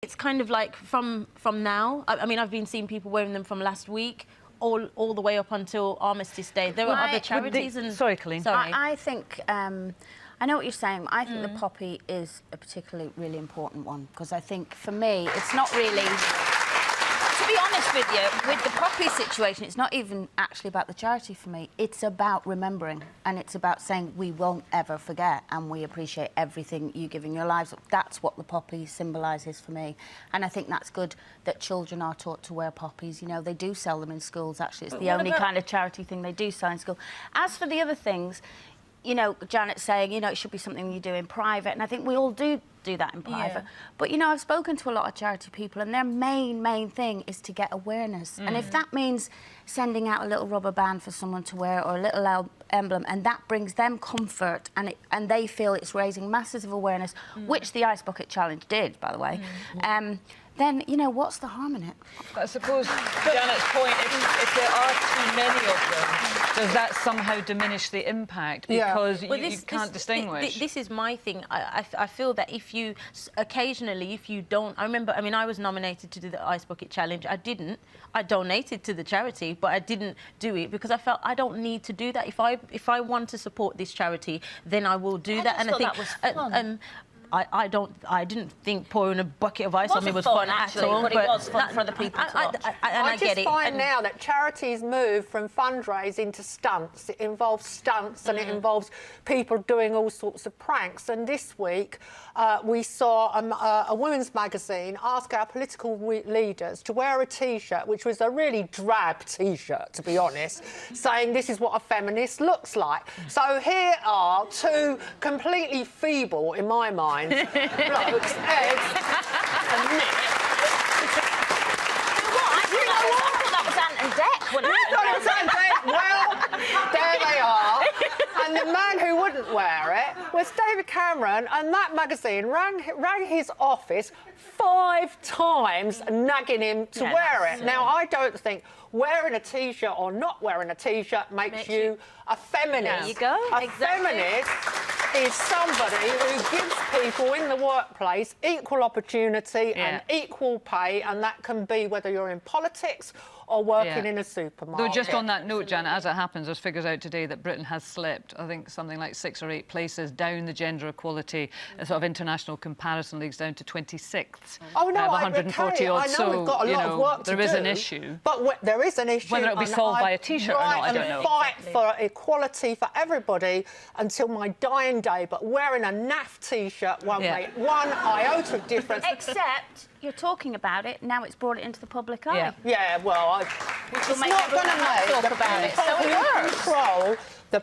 It's kind of like from now. I mean, I've been seeing people wearing them from last week, all the way up until Armistice Day. There are other charities and... Sorry, Colleen. Sorry. I think... I know what you're saying. I think the poppy is a particularly really important one, because I think, for me, it's not really... To be honest with you, with the poppy situation, it's not even actually about the charity for me. It's about remembering, and it's about saying we won't ever forget, and we appreciate everything you give in your lives. That's what the poppy symbolises for me. And I think that's good that children are taught to wear poppies. You know, they do sell them in schools, actually. It's the only kind of charity thing they do sell in school. As for the other things... You know, Janet's saying, you know, it should be something you do in private, and I think we all do that in private. Yeah. But, you know, I've spoken to a lot of charity people, and their main thing is to get awareness. And if that means sending out a little rubber band for someone to wear or a little emblem, and that brings them comfort, and they feel it's raising masses of awareness, which the Ice Bucket Challenge did, by the way, then, you know, what's the harm in it? I suppose Janet's point, if there are too many of them, does that somehow diminish the impact? Because you can't distinguish. This is my thing. I feel that if you, occasionally, if you don't... I remember, I mean, I was nominated to do the Ice Bucket Challenge. I didn't. I donated to the charity, but I didn't do it because I felt I don't need to do that. If I want to support this charity, then I will do that. And I think that was fun. I didn't think pouring a bucket of ice on me was fun at all. But it was fun for other people to watch. I just find now that charities move from fundraising to stunts. It involves stunts and it involves people doing all sorts of pranks. And this week we saw a women's magazine ask our political leaders to wear a T-shirt, which was a really drab T-shirt, to be honest, saying this is what a feminist looks like. So here are two completely feeble, in my mind, blokes, Ed and Nick. I thought that was Ant and Dec. You thought it was Ant and Dec? Well, there they are. And the man who wouldn't wear it was David Cameron, and that magazine rang his office 5 times, nagging him to wear it. Now, I don't think wearing a T-shirt or not wearing a T-shirt makes you a feminist. There you go. A feminist is somebody who gives people in the workplace equal opportunity and equal pay, and that can be whether you're in politics or working in a supermarket. Though just on that note, Janet, as it happens, there's figures out today that Britain has slipped, I think, something like 6 or 8 places down the gender equality sort of international comparison leagues, down to 26th. Oh, no, 140 odd. I know we've got a lot of work to do. There is an issue. But there is an issue. Whether it'll be solved by a T-shirt or not, I don't know. Fight for equality for everybody until my dying day, but wearing a naff T-shirt won't make one iota of difference. Except you're talking about it, now it's brought it into the public eye. Yeah, well, it's not going to make talk about it. So it works. Control the